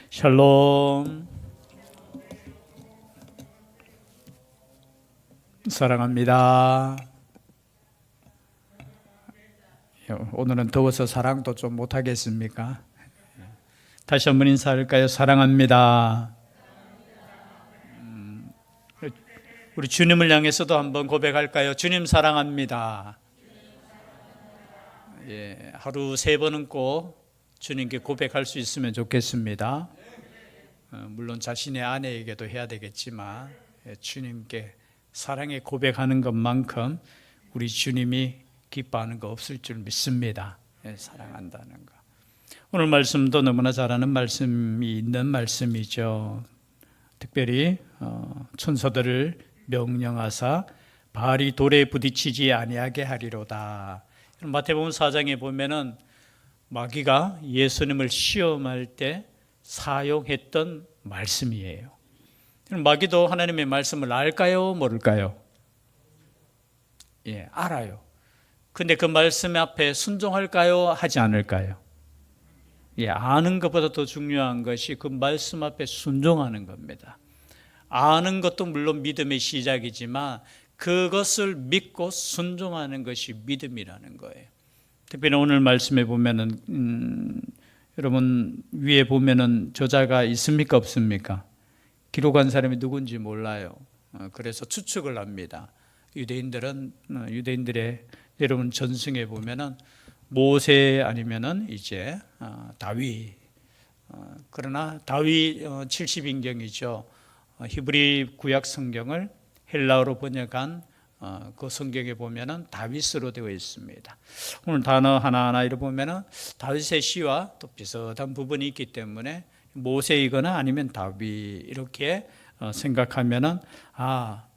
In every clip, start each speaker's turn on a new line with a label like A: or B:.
A: 샬롬. 사랑합니다. 오늘은 더워서 사랑도 좀 못하겠습니까? 다시 한번 인사할까요? 사랑합니다. 우리 주님을 향해서도 한번 고백할까요? 주님 사랑합니다. 하루 3번은 꼭 주님께 고백할 수 있으면 좋겠습니다. 물론 자신의 아내에게도 해야 되겠지만 주님께 사랑의 고백하는 것만큼 우리 주님이 기뻐하는 거 없을 줄 믿습니다. 사랑한다는 거. 오늘 말씀도 너무나 잘 아는 말씀이 있는 말씀이죠. 특별히 천사들을 명령하사 발이 돌에 부딪히지 아니하게 하리로다. 마태복음 4장에 보면은 마귀가 예수님을 시험할 때 사용했던 말씀이에요. 마귀도 하나님의 말씀을 알까요? 모를까요? 알아요. 근데 그 말씀 앞에 순종할까요? 하지 않을까요? 아는 것보다 더 중요한 것이 그 말씀 앞에 순종하는 겁니다. 아는 것도 물론 믿음의 시작이지만 그것을 믿고 순종하는 것이 믿음이라는 거예요. 특별히 오늘 말씀에 보면은 여러분 위에 보면은 저자가 있습니까 없습니까? 기록한 사람이 누군지 몰라요. 그래서 추측을 합니다. 유대인들의 여러분 전승에 보면은 모세 아니면은 이제 다윗. 그러나 다윗 70인경이죠. 히브리 구약 성경을 헬라어로 번역한 그 성경에 보면은 다윗으로 되어 있습니다. 오늘 단어 하나하나 이렇게 보면은 다윗의 시와 또 비슷한 부분이 있기 때문에 모세이거나 아니면 다윗 이렇게 생각하면은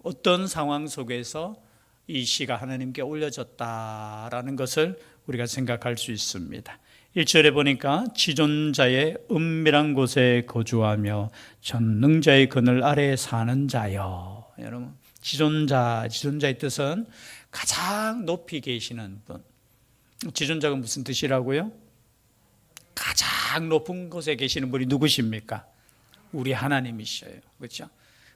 A: 어떤 상황 속에서 이 시가 하나님께 올려졌다라는 것을 우리가 생각할 수 있습니다. 1절에 보니까 지존자의 은밀한 곳에 거주하며 전능자의 그늘 아래에 사는 자여. 여러분 지존자의 뜻은 가장 높이 계시는 분. 지존자가 무슨 뜻이라고요? 가장 높은 곳에 계시는 분이 누구십니까? 우리 하나님이셔요. 그렇죠?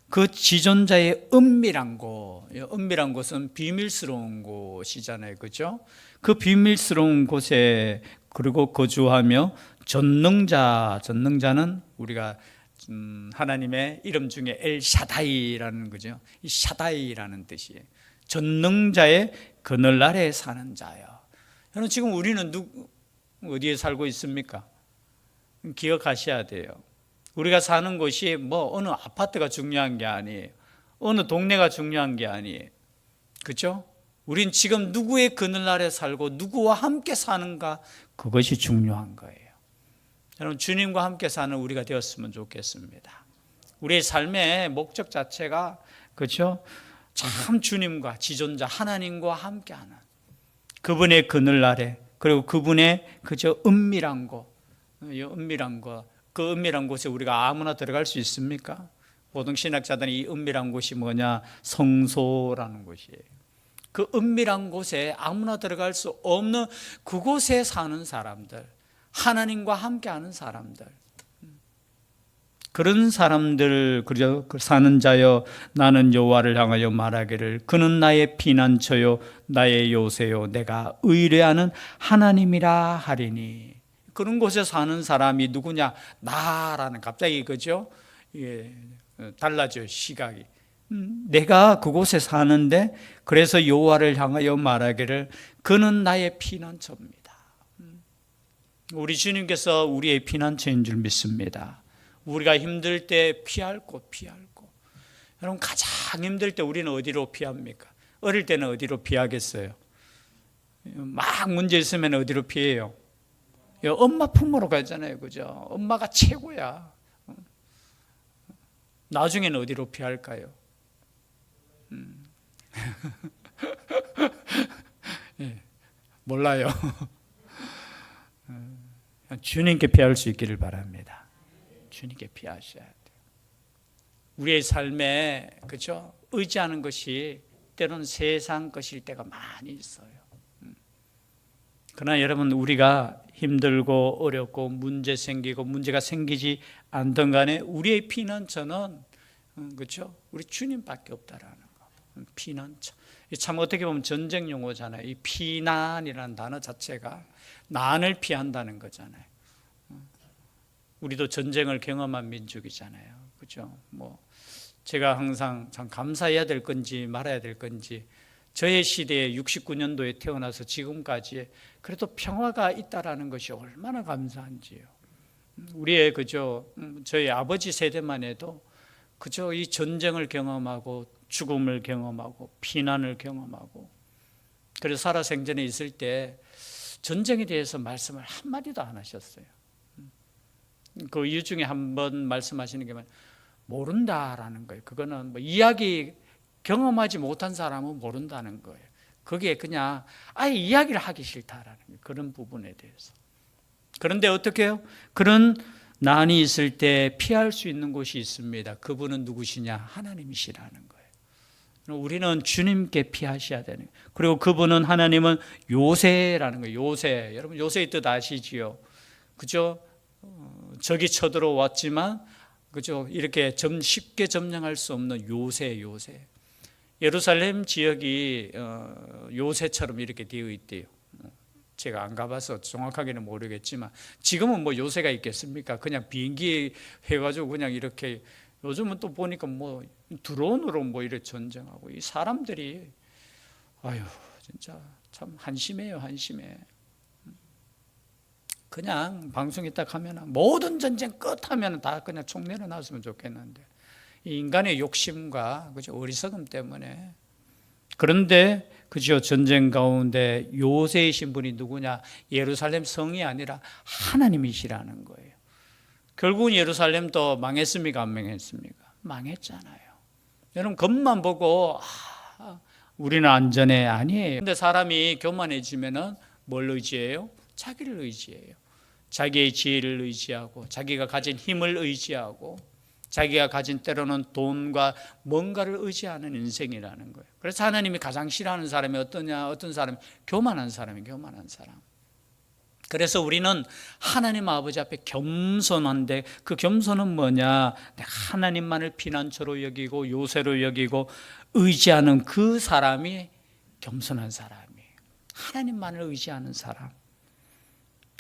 A: 그 지존자의 은밀한 곳, 은밀한 곳은 비밀스러운 곳이잖아요. 그렇죠? 그 비밀스러운 곳에 그리고 거주하며 전능자는 우리가 하나님의 이름 중에 엘샤다이라는 거죠. 이 샤다이라는 뜻이에요. 전능자의 그늘 아래에 사는 자요. 여러분 지금 우리는 어디에 살고 있습니까? 기억하셔야 돼요. 우리가 사는 곳이 어느 아파트가 중요한 게 아니에요. 어느 동네가 중요한 게 아니에요. 그렇죠? 우린 지금 누구의 그늘 아래 살고 누구와 함께 사는가, 그것이 중요한 거예요. 여러분 주님과 함께 사는 우리가 되었으면 좋겠습니다. 우리의 삶의 목적 자체가 그렇죠? 참 주님과 지존자 하나님과 함께하는 그분의 그늘 아래, 그리고 그분의 그저 은밀한 곳, 그 은밀한 곳에 우리가 아무나 들어갈 수 있습니까? 보통 신학자들은 이 은밀한 곳이 뭐냐? 성소라는 곳이에요. 그 은밀한 곳에 아무나 들어갈 수 없는 그곳에 사는 사람들, 하나님과 함께하는 사람들, 그런 사람들, 그저 사는 자여 나는 여호와를 향하여 말하기를 그는 나의 피난처요 나의 요새요 내가 의뢰하는 하나님이라 하리니. 그런 곳에 사는 사람이 누구냐? 나라는, 갑자기 그죠? 달라져요, 시각이. 내가 그곳에 사는데 그래서 여호와를 향하여 말하기를 그는 나의 피난처입니다. 우리 주님께서 우리의 피난처인 줄 믿습니다. 우리가 힘들 때 피할 곳. 여러분 가장 힘들 때 우리는 어디로 피합니까? 어릴 때는 어디로 피하겠어요? 막 문제 있으면 어디로 피해요? 엄마 품으로 가잖아요. 그죠? 엄마가 최고야. 나중에는 어디로 피할까요? 몰라요. 주님께 피할 수 있기를 바랍니다. 주님께 피하셔야 돼요. 우리의 삶에 그렇죠? 의지하는 것이 때로는 세상 것일 때가 많이 있어요. 그러나 여러분 우리가 힘들고 어렵고 문제 생기고 문제가 생기지 않던 간에 우리의 피난처는 그렇죠? 우리 주님밖에 없다라는 거. 피난처. 참 어떻게 보면 전쟁 용어잖아요. 이 피난이라는 단어 자체가 난을 피한다는 거잖아요. 우리도 전쟁을 경험한 민족이잖아요. 그렇죠? 뭐 제가 항상 참 감사해야 될 건지 말아야 될 건지 저의 시대에 69년도에 태어나서 지금까지 그래도 평화가 있다라는 것이 얼마나 감사한지요. 우리의 그저 저희 아버지 세대만 해도 그저 이 전쟁을 경험하고 죽음을 경험하고 피난을 경험하고 그래서 살아생전에 있을 때 전쟁에 대해서 말씀을 한마디도 안 하셨어요. 그 이유 중에 한 번 말씀하시는 게 모른다라는 거예요. 그거는 뭐 이야기 경험하지 못한 사람은 모른다는 거예요. 그게 그냥 아예 이야기를 하기 싫다라는 거예요. 그런 부분에 대해서. 그런데 어떻게 해요? 그런 난이 있을 때 피할 수 있는 곳이 있습니다. 그분은 누구시냐? 하나님이시라는 거예요. 우리는 주님께 피하셔야 되는 거예요. 그리고 그분은 하나님은 요새라는 거예요. 요새. 여러분 요새의 뜻 아시지요? 그죠? 적이 쳐들어왔지만 그죠? 이렇게 쉽게 점령할 수 없는 요새. 예루살렘 지역이 요새처럼 이렇게 되어 있대요. 제가 안 가봐서 정확하게는 모르겠지만 지금은 뭐 요새가 있겠습니까? 그냥 비행기 해가지고 그냥 이렇게 요즘은 또 보니까 뭐 드론으로 뭐 이렇게 전쟁하고 이 사람들이 아유 진짜 참 한심해요. 그냥 방송이 딱 하면 모든 전쟁 끝 하면 다 그냥 총 내려놨으면 좋겠는데 이 인간의 욕심과 그죠 어리석음 때문에. 그런데 그죠 전쟁 가운데 요새이신 분이 누구냐? 예루살렘 성이 아니라 하나님이시라는 거예요. 결국은 예루살렘도 망했습니까? 안 망했습니까? 망했잖아요. 여러분 겉만 보고 우리는 안전해. 아니에요. 그런데 사람이 교만해지면은 뭘 의지해요? 자기를 의지해요. 자기의 지혜를 의지하고 자기가 가진 힘을 의지하고 자기가 가진 때로는 돈과 뭔가를 의지하는 인생이라는 거예요. 그래서 하나님이 가장 싫어하는 사람이 어떤 사람이 교만한 사람. 그래서 우리는 하나님 아버지 앞에 겸손한데 그 겸손은 뭐냐? 내가 하나님만을 피난처로 여기고 요새로 여기고 의지하는 그 사람이 겸손한 사람이에요. 하나님만을 의지하는 사람.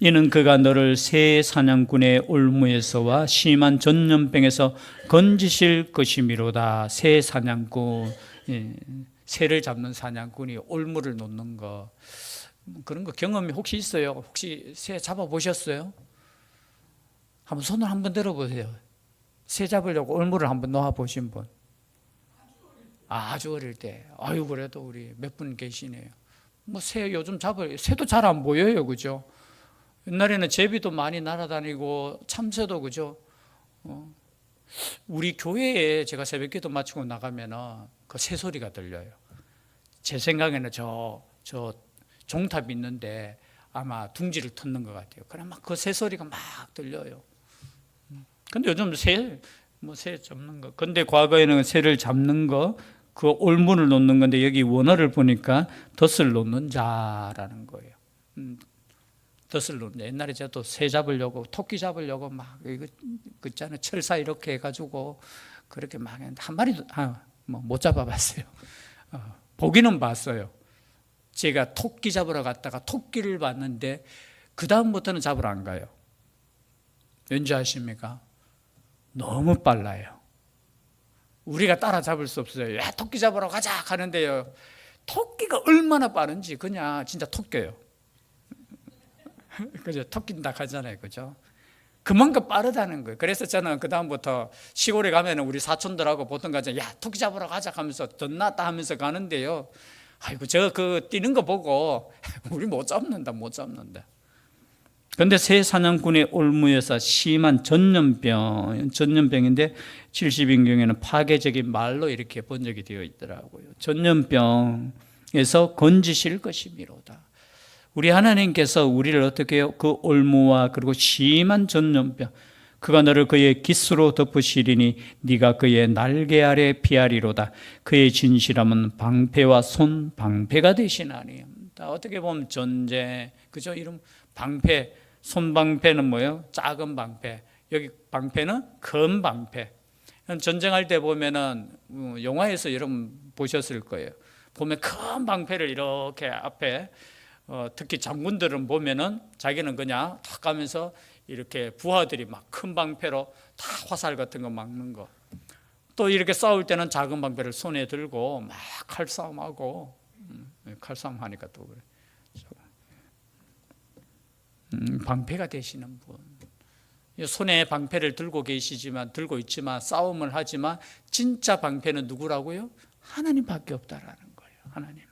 A: 이는 그가 너를 새 사냥꾼의 올무에서와 심한 전염병에서 건지실 것이미로다. 새 사냥꾼, 새를 잡는 사냥꾼이 올무를 놓는 거, 그런 거 경험이 혹시 있어요? 혹시 새 잡아보셨어요? 한번 손을 한번 들어보세요. 새 잡으려고 올무를 한번 놓아보신 분. 아주 어릴 때. 아유 그래도 우리 몇 분 계시네요. 뭐 새 요즘 새도 잘 안 보여요, 그죠? 옛날에는 제비도 많이 날아다니고 참새도 그죠? 우리 교회에 제가 새벽기도 마치고 나가면 그 새소리가 들려요. 제 생각에는 저 종탑이 있는데 아마 둥지를 텄는 것 같아요. 그럼 막 그 새소리가 막 들려요. 근데 요즘 새 잡는 거. 근데 과거에는 새를 잡는 거, 그 올문을 놓는 건데 여기 원어를 보니까 덫을 놓는 자라는 거예요. 덫을 놓는. 옛날에 제가 또 새 잡으려고 토끼 잡으려고 막 이거 있잖아요. 철사 이렇게 해가지고 그렇게 막 했는데 한 마리도 못 잡아봤어요. 보기는 봤어요. 제가 토끼 잡으러 갔다가 토끼를 봤는데 그 다음부터는 잡으러 안 가요. 왠지 아십니까? 너무 빨라요. 우리가 따라잡을 수 없어요. 야 토끼 잡으러 가자 하는데요. 토끼가 얼마나 빠른지 그냥 진짜 토끼예요. 그죠? 토끼다 하잖아요. 그죠? 그만큼 빠르다는 거예요. 그래서 저는 그다음부터 시골에 가면 우리 사촌들하고 보통 가자. 야, 토끼 잡으러 가자 하면서 덧났다 하면서 가는데요. 아이고, 저 뛰는 거 보고 우리 못 잡는다. 그런데 새 사냥꾼의 올무에서 심한 전염병인데 70인경에는 파괴적인 말로 이렇게 번역이 되어 있더라고요. 전염병에서 건지실 것이미로다. 우리 하나님께서 우리를 어떻게 해요? 그 올무와 그리고 심한 전염병, 그가 너를 그의 깃으로 덮으시리니 네가 그의 날개 아래 피하리로다. 그의 진실함은 방패와 손 방패가 되시나니. 어떻게 보면 전쟁, 그죠? 이런 방패, 손방패는 뭐예요? 작은 방패. 여기 방패는 큰 방패. 전쟁할 때 보면은 영화에서 여러분 보셨을 거예요. 보면 큰 방패를 이렇게 앞에 특히 장군들은 보면은 자기는 그냥 탁 가면서 이렇게 부하들이 막 큰 방패로 다 화살 같은 거 막는 거. 또 이렇게 싸울 때는 작은 방패를 손에 들고 막 칼싸움하고 칼싸움 하니까 또 그래. 방패가 되시는 분. 손에 방패를 들고 있지만 싸움을 하지만 진짜 방패는 누구라고요? 하나님밖에 없다라는 거예요. 하나님.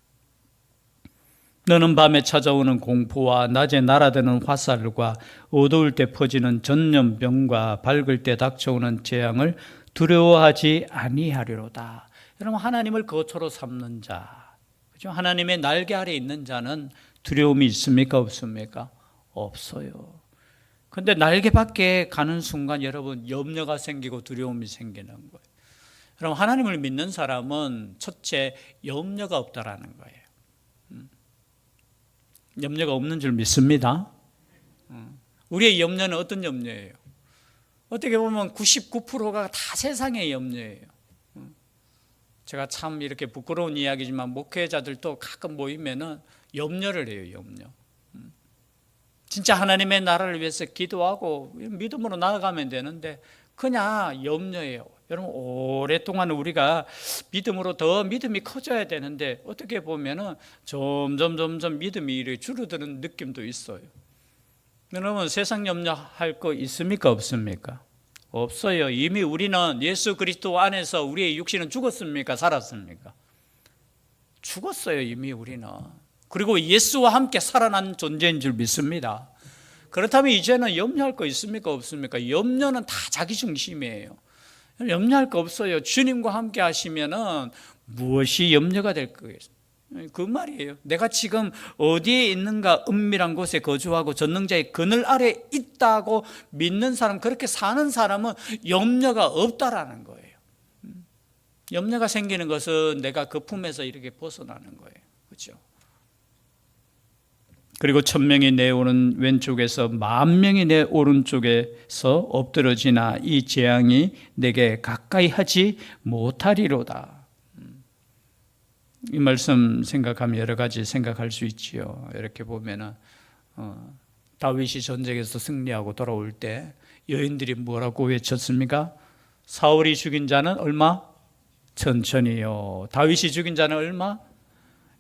A: 너는 밤에 찾아오는 공포와 낮에 날아드는 화살과 어두울 때 퍼지는 전염병과 밝을 때 닥쳐오는 재앙을 두려워하지 아니하리로다. 여러분, 하나님을 거처로 삼는 자, 그죠? 하나님의 날개 아래 있는 자는 두려움이 있습니까? 없습니까? 없어요. 근데 날개 밖에 가는 순간 여러분 염려가 생기고 두려움이 생기는 거예요. 여러분, 하나님을 믿는 사람은 첫째 염려가 없다라는 거예요. 염려가 없는 줄 믿습니다. 우리의 염려는 어떤 염려예요? 어떻게 보면 99%가 다 세상의 염려예요. 제가 참 이렇게 부끄러운 이야기지만 목회자들도 가끔 모이면은 염려를 해요. 염려. 진짜 하나님의 나라를 위해서 기도하고 믿음으로 나아가면 되는데 그냥 염려예요. 여러분, 오랫동안 우리가 믿음으로 더 믿음이 커져야 되는데 어떻게 보면은 점점 믿음이 이렇게 줄어드는 느낌도 있어요. 여러분, 세상 염려할 거 있습니까? 없습니까? 없어요. 이미 우리는 예수 그리스도 안에서 우리의 육신은 죽었습니까? 살았습니까? 죽었어요. 이미 우리는. 그리고 예수와 함께 살아난 존재인 줄 믿습니다. 그렇다면 이제는 염려할 거 있습니까? 없습니까? 염려는 다 자기 중심이에요. 염려할 거 없어요. 주님과 함께 하시면은 무엇이 염려가 될 거예요? 그 말이에요. 내가 지금 어디에 있는가? 은밀한 곳에 거주하고 전능자의 그늘 아래 있다고 믿는 사람, 그렇게 사는 사람은 염려가 없다라는 거예요. 염려가 생기는 것은 내가 그 품에서 이렇게 벗어나는 거예요. 그렇죠? 그리고 1000명이 내 오른 왼쪽에서 10,000명이 내 오른쪽에서 엎드러지나 이 재앙이 내게 가까이 하지 못하리로다. 이 말씀 생각하면 여러 가지 생각할 수 있지요. 이렇게 보면은 다윗이 전쟁에서 승리하고 돌아올 때 여인들이 뭐라고 외쳤습니까? 사울이 죽인 자는 얼마? 천천히요. 다윗이 죽인 자는 얼마?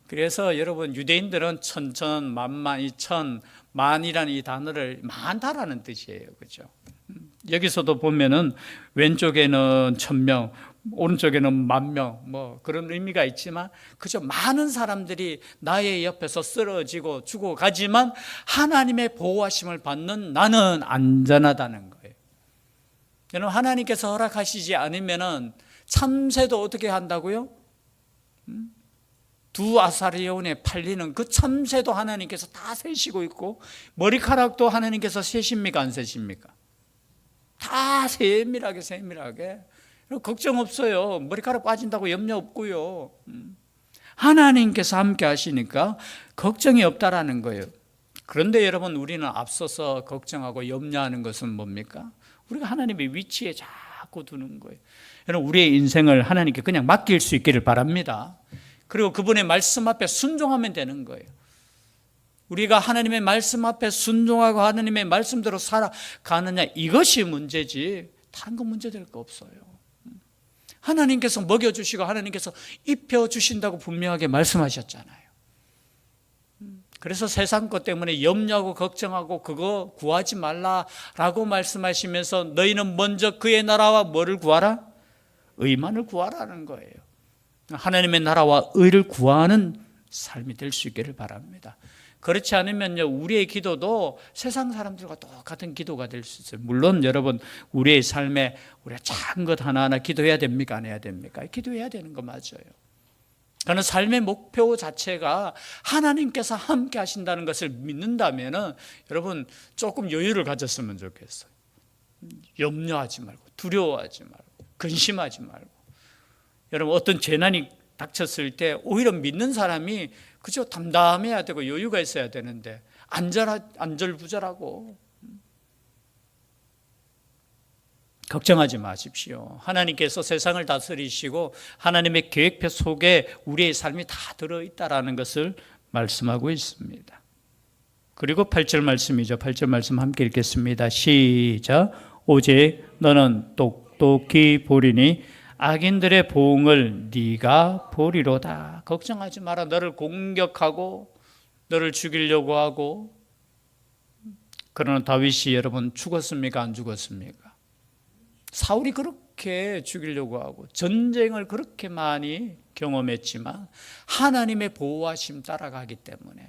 A: 그래서 여러분, 유대인들은 천천, 만만, 이천, 만이라는 이 단어를 많다라는 뜻이에요. 그죠? 여기서도 보면은 왼쪽에는 1000명, 오른쪽에는 10,000명, 뭐 그런 의미가 있지만, 그죠? 많은 사람들이 나의 옆에서 쓰러지고 죽어가지만 하나님의 보호하심을 받는 나는 안전하다는 거예요. 여러분, 하나님께서 허락하시지 않으면은 참새도 어떻게 한다고요? 두 아사리온에 팔리는 그 참새도 하나님께서 다 세시고 있고, 머리카락도 하나님께서 세십니까? 안 세십니까? 다 세밀하게. 걱정 없어요. 머리카락 빠진다고 염려 없고요. 하나님께서 함께 하시니까 걱정이 없다라는 거예요. 그런데 여러분, 우리는 앞서서 걱정하고 염려하는 것은 뭡니까? 우리가 하나님의 위치에 자꾸 두는 거예요. 여러분, 우리의 인생을 하나님께 그냥 맡길 수 있기를 바랍니다. 그리고 그분의 말씀 앞에 순종하면 되는 거예요. 우리가 하나님의 말씀 앞에 순종하고 하나님의 말씀대로 살아가느냐, 이것이 문제지 다른 건 문제될 거 없어요. 하나님께서 먹여주시고 하나님께서 입혀주신다고 분명하게 말씀하셨잖아요. 그래서 세상 것 때문에 염려하고 걱정하고 그거 구하지 말라라고 말씀하시면서 너희는 먼저 그의 나라와 뭐를 구하라? 의만을 구하라는 거예요. 하나님의 나라와 의를 구하는 삶이 될 수 있기를 바랍니다. 그렇지 않으면요, 우리의 기도도 세상 사람들과 똑같은 기도가 될 수 있어요. 물론 여러분, 우리의 삶에 우리가 작은 것 하나하나 기도해야 됩니까? 안 해야 됩니까? 기도해야 되는 거 맞아요. 그러나 삶의 목표 자체가 하나님께서 함께 하신다는 것을 믿는다면은 여러분, 조금 여유를 가졌으면 좋겠어요. 염려하지 말고, 두려워하지 말고, 근심하지 말고. 여러분, 어떤 재난이 닥쳤을 때 오히려 믿는 사람이 그저 담담해야 되고 여유가 있어야 되는데, 안절부절하고. 걱정하지 마십시오. 하나님께서 세상을 다스리시고 하나님의 계획표 속에 우리의 삶이 다 들어있다라는 것을 말씀하고 있습니다. 그리고 8절 말씀이죠. 8절 말씀 함께 읽겠습니다. 시작. 오직 너는 똑똑히 보리니 악인들의 보응을 네가 보리로다. 걱정하지 마라. 너를 공격하고 너를 죽이려고 하고. 그러나 다윗이 여러분 죽었습니까? 안 죽었습니까? 사울이 그렇게 죽이려고 하고 전쟁을 그렇게 많이 경험했지만 하나님의 보호하심 따라가기 때문에.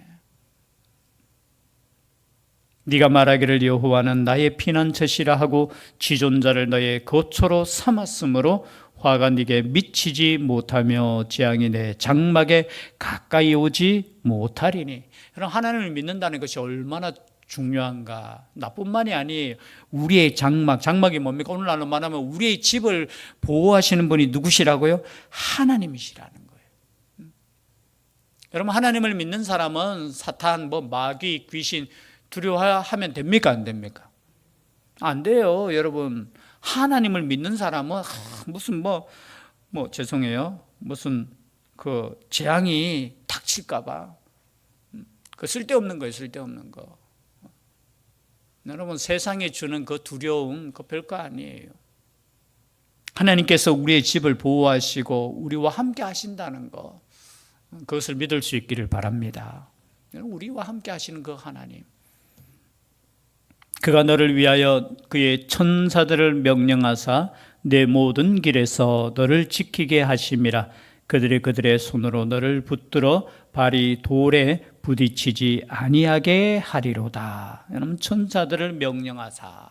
A: 네가 말하기를 여호와는 나의 피난처시라 하고 지존자를 너의 거처로 삼았으므로 화가 네게 미치지 못하며 재앙이 내 장막에 가까이 오지 못하리니. 그럼 하나님을 믿는다는 것이 얼마나 중요한가. 나뿐만이 아니에요. 우리의 장막이 뭡니까? 오늘날로 말하면 우리의 집을 보호하시는 분이 누구시라고요? 하나님이시라는 거예요. 여러분, 하나님을 믿는 사람은 사탄, 마귀, 귀신 두려워하면 됩니까? 안 됩니까? 안 돼요. 여러분, 하나님을 믿는 사람은 무슨 죄송해요. 무슨 그 재앙이 닥칠까 봐. 그 쓸데없는 거예요. 쓸데없는 거. 여러분, 세상에 주는 그 두려움, 그 별거 아니에요. 하나님께서 우리의 집을 보호하시고 우리와 함께 하신다는 거, 그것을 믿을 수 있기를 바랍니다. 우리와 함께 하시는 그 하나님, 그가 너를 위하여 그의 천사들을 명령하사 내 모든 길에서 너를 지키게 하심이라. 그들의 손으로 너를 붙들어 발이 돌에 부딪히지 아니하게 하리로다. 여러분, 천사들을 명령하사.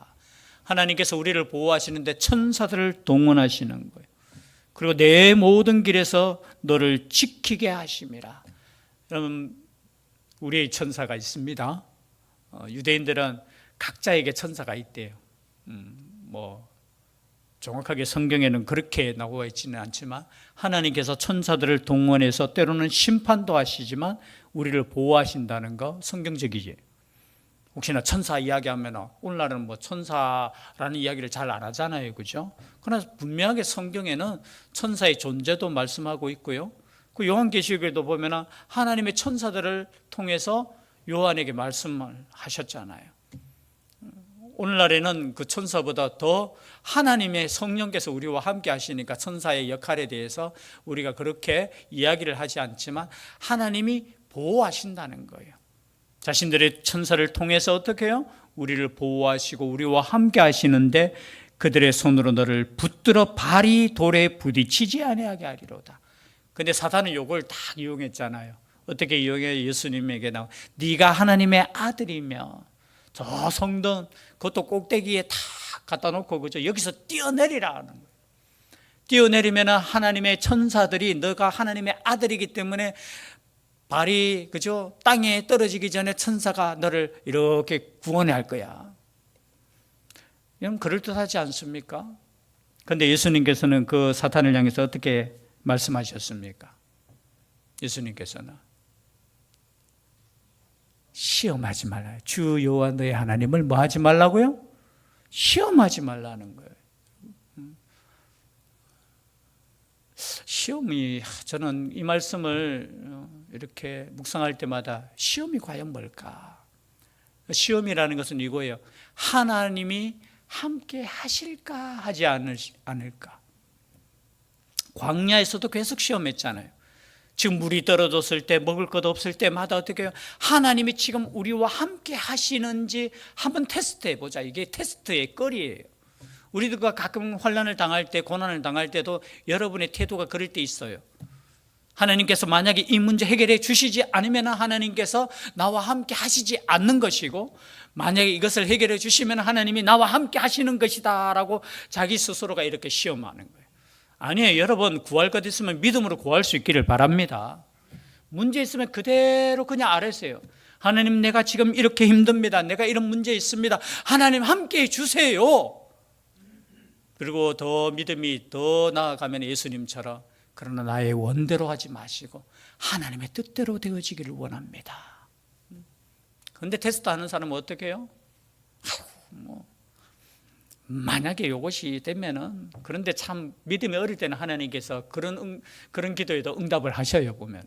A: 하나님께서 우리를 보호하시는데 천사들을 동원하시는 거예요. 그리고 내 모든 길에서 너를 지키게 하심이라. 여러분, 우리의 천사가 있습니다. 유대인들은 각자에게 천사가 있대요. 정확하게 성경에는 그렇게 나와 있지는 않지만 하나님께서 천사들을 동원해서 때로는 심판도 하시지만 우리를 보호하신다는 거 성경적이지. 혹시나 천사 이야기하면 오늘날은 천사라는 이야기를 잘 안 하잖아요, 그죠? 그러나 분명하게 성경에는 천사의 존재도 말씀하고 있고요. 그 요한계시록에도 보면 하나님의 천사들을 통해서 요한에게 말씀을 하셨잖아요. 오늘날에는 그 천사보다 더 하나님의 성령께서 우리와 함께 하시니까 천사의 역할에 대해서 우리가 그렇게 이야기를 하지 않지만 하나님이 보호하신다는 거예요. 자신들의 천사를 통해서 어떻게 해요? 우리를 보호하시고 우리와 함께 하시는데 그들의 손으로 너를 붙들어 발이 돌에 부딪히지 아니하게 하리로다. 근데 사탄은 이걸 다 이용했잖아요. 어떻게 이용해? 예수님에게 나와 네가 하나님의 아들이며 저 성전 그것도 꼭대기에 다 갖다 놓고 그죠? 여기서 뛰어내리라 하는 거예요. 뛰어내리면 하나님의 천사들이 너가 하나님의 아들이기 때문에 발이 그죠? 땅에 떨어지기 전에 천사가 너를 이렇게 구원해 할 거야. 이건 그럴듯하지 않습니까? 그런데 예수님께서는 그 사탄을 향해서 어떻게 말씀하셨습니까? 예수님께서는 시험하지 말라요. 주 여호와 너의 하나님을 뭐 하지 말라고요? 시험하지 말라는 거예요. 시험이, 저는 이 말씀을 이렇게 묵상할 때마다 시험이 과연 뭘까? 시험이라는 것은 이거예요. 하나님이 함께 하실까 하지 않을까? 광야에서도 계속 시험했잖아요. 지금 물이 떨어졌을 때, 먹을 것 없을 때마다 어떻게 해요? 하나님이 지금 우리와 함께 하시는지 한번 테스트해 보자. 이게 테스트의 거리예요. 우리들과 가끔 환난을 당할 때, 고난을 당할 때도 여러분의 태도가 그럴 때 있어요. 하나님께서 만약에 이 문제 해결해 주시지 않으면 하나님께서 나와 함께 하시지 않는 것이고, 만약에 이것을 해결해 주시면 하나님이 나와 함께 하시는 것이다 라고 자기 스스로가 이렇게 시험하는 거예요. 아니에요. 여러분, 구할 것 있으면 믿음으로 구할 수 있기를 바랍니다. 문제 있으면 그대로 그냥 아뢰세요. 하나님, 내가 지금 이렇게 힘듭니다. 내가 이런 문제 있습니다. 하나님 함께 해 주세요. 그리고 더 믿음이 더 나아가면 예수님처럼 그러나 나의 원대로 하지 마시고 하나님의 뜻대로 되어지기를 원합니다. 그런데 테스트 하는 사람은 어떻게 해요? 만약에 이것이 되면은, 그런데 참 믿음이 어릴 때는 하나님께서 그런 기도에도 응답을 하셔요. 보면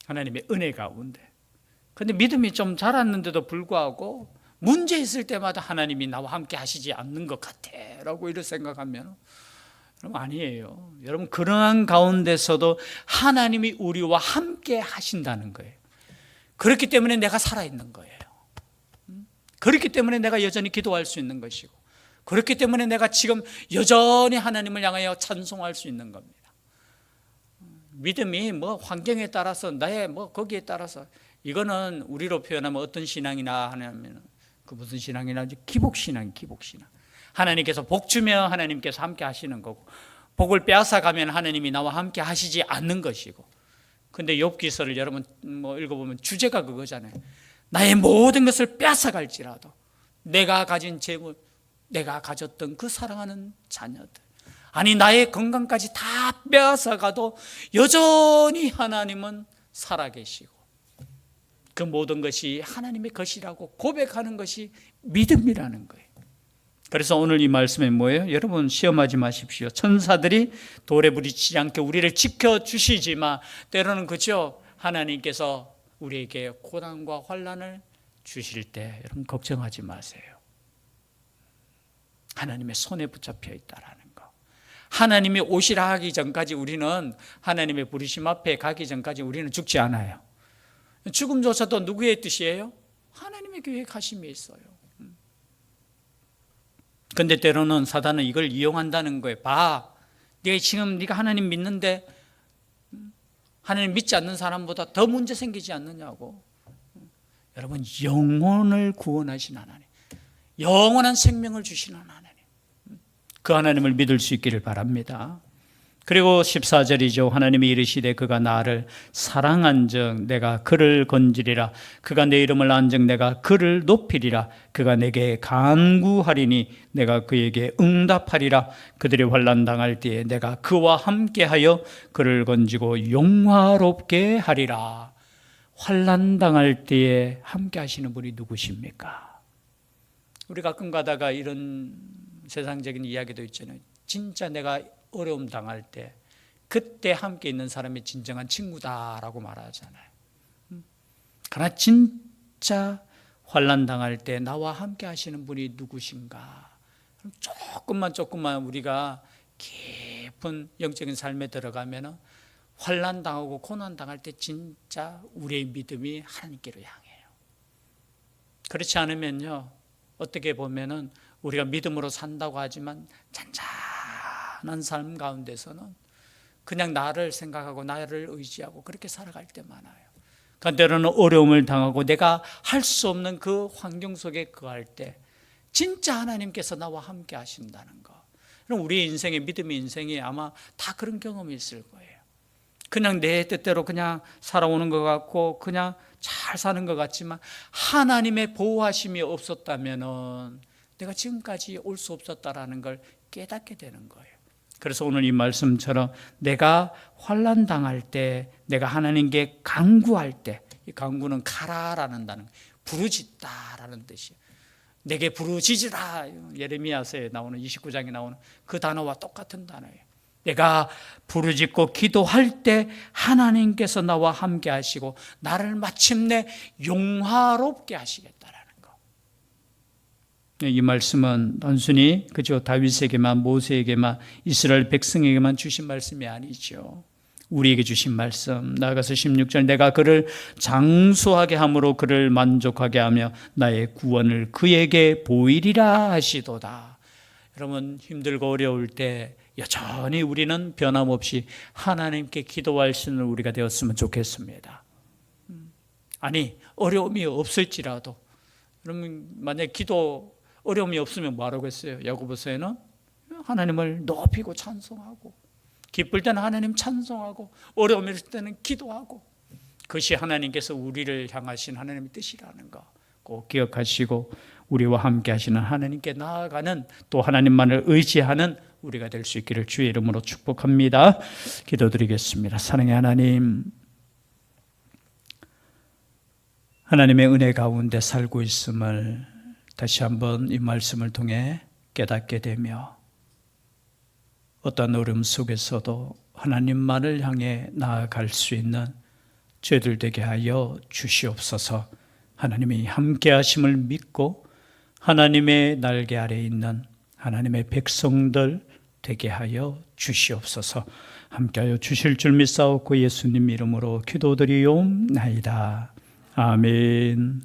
A: 하나님의 은혜 가운데. 근데 믿음이 좀 자랐는데도 불구하고 문제 있을 때마다 하나님이 나와 함께 하시지 않는 것 같아 라고 이렇게 생각하면 여러분 아니에요. 여러분 그러한 가운데서도 하나님이 우리와 함께 하신다는 거예요. 그렇기 때문에 내가 살아있는 거예요. 그렇기 때문에 내가 여전히 기도할 수 있는 것이고, 그렇기 때문에 내가 지금 여전히 하나님을 향하여 찬송할 수 있는 겁니다. 믿음이 뭐 환경에 따라서, 나의 뭐 거기에 따라서, 이거는 우리로 표현하면 어떤 신앙이나 하냐면 그 무슨 신앙이나 기복신앙. 하나님께서 복 주면 하나님께서 함께 하시는 거고, 복을 빼앗아 가면 하나님이 나와 함께 하시지 않는 것이고. 근데 욥기서를 여러분 뭐 읽어보면 주제가 그거잖아요. 나의 모든 것을 빼앗아 갈지라도, 내가 가진 재물, 내가 가졌던 그 사랑하는 자녀들, 아니 나의 건강까지 다 빼앗아 가도 여전히 하나님은 살아계시고, 그 모든 것이 하나님의 것이라고 고백하는 것이 믿음이라는 거예요. 그래서 오늘 이 말씀에 뭐예요? 여러분 시험하지 마십시오. 천사들이 돌에 부딪히지 않게 우리를 지켜주시지만 때로는 그죠, 하나님께서 우리에게 고난과 환난을 주실 때 여러분 걱정하지 마세요. 하나님의 손에 붙잡혀 있다라는 거. 하나님이 오시라 하기 전까지, 우리는 하나님의 부르심 앞에 가기 전까지 우리는 죽지 않아요. 죽음조차도 누구의 뜻이에요? 하나님의 계획하심이 있어요. 근데 때로는 사단은 이걸 이용한다는 거예요. 봐, 네가 지금 네가 하나님 믿는데 하나님 믿지 않는 사람보다 더 문제 생기지 않느냐고. 여러분 영혼을 구원하신 하나님, 영원한 생명을 주시는 하나님, 그 하나님을 믿을 수 있기를 바랍니다. 그리고 14절이죠. 하나님이 이르시되 그가 나를 사랑한즉 내가 그를 건지리라. 그가 내 이름을 안즉 내가 그를 높이리라. 그가 내게 간구하리니 내가 그에게 응답하리라. 그들이 환난 당할 때에 내가 그와 함께하여 그를 건지고 영화롭게 하리라. 환난 당할 때에 함께 하시는 분이 누구십니까? 우리 가끔 가다가 이런 세상적인 이야기도 있잖아요. 진짜 내가 어려움 당할 때 그때 함께 있는 사람이 진정한 친구다라고 말하잖아요. 그러나 진짜 환난 당할 때 나와 함께 하시는 분이 누구신가? 조금만 우리가 깊은 영적인 삶에 들어가면 환난 당하고 고난 당할 때 진짜 우리의 믿음이 하나님께로 향해요. 그렇지 않으면요, 어떻게 보면은 우리가 믿음으로 산다고 하지만 잔잔한 삶 가운데서는 그냥 나를 생각하고 나를 의지하고 그렇게 살아갈 때 많아요. 그러니까 때로는 어려움을 당하고 내가 할 수 없는 그 환경 속에 거할 때 진짜 하나님께서 나와 함께 하신다는 거. 그럼 우리 인생의 믿음의 인생이 아마 다 그런 경험이 있을 거예요. 그냥 내 뜻대로 그냥 살아오는 것 같고 그냥 잘 사는 것 같지만 하나님의 보호하심이 없었다면은 내가 지금까지 올 수 없었다라는 걸 깨닫게 되는 거예요. 그래서 오늘 이 말씀처럼 내가 환난 당할 때, 내가 하나님께 간구할 때, 이 간구는 가라라는 단어, 부르짖다라는 뜻이에요. 내게 부르짖으라, 예레미야서에 나오는 29장에 나오는 그 단어와 똑같은 단어예요. 내가 부르짖고 기도할 때 하나님께서 나와 함께 하시고 나를 마침내 영화롭게 하시겠다라는 거. 이 말씀은 단순히 그저 다윗에게만, 모세에게만, 이스라엘 백성에게만 주신 말씀이 아니죠. 우리에게 주신 말씀, 나아가서 16절, 내가 그를 장수하게 함으로 그를 만족하게 하며 나의 구원을 그에게 보이리라 하시도다. 여러분 힘들고 어려울 때 여전히 우리는 변함없이 하나님께 기도할 수 있는 우리가 되었으면 좋겠습니다. 아니 어려움이 없을지라도, 여러분 만약에 기도 어려움이 없으면 뭐 하라겠어요? 야고보서에는 하나님을 높이고 찬송하고, 기쁠 때는 하나님 찬송하고, 어려움이 있을 때는 기도하고, 그것이 하나님께서 우리를 향하신 하나님의 뜻이라는 거 꼭 기억하시고 우리와 함께 하시는 하나님께 나아가는, 또 하나님만을 의지하는 우리가 될 수 있기를 주의 이름으로 축복합니다. 기도드리겠습니다. 사랑의 하나님, 하나님의 은혜 가운데 살고 있음을 다시 한번 이 말씀을 통해 깨닫게 되며 어떤 어려움 속에서도 하나님만을 향해 나아갈 수 있는 저희들 되게 하여 주시옵소서. 하나님이 함께 하심을 믿고 하나님의 날개 아래에 있는 하나님의 백성들 되게 하여 주시옵소서. 함께하여 주실 줄 믿사옵고 예수님 이름으로 기도드리옵나이다. 아멘.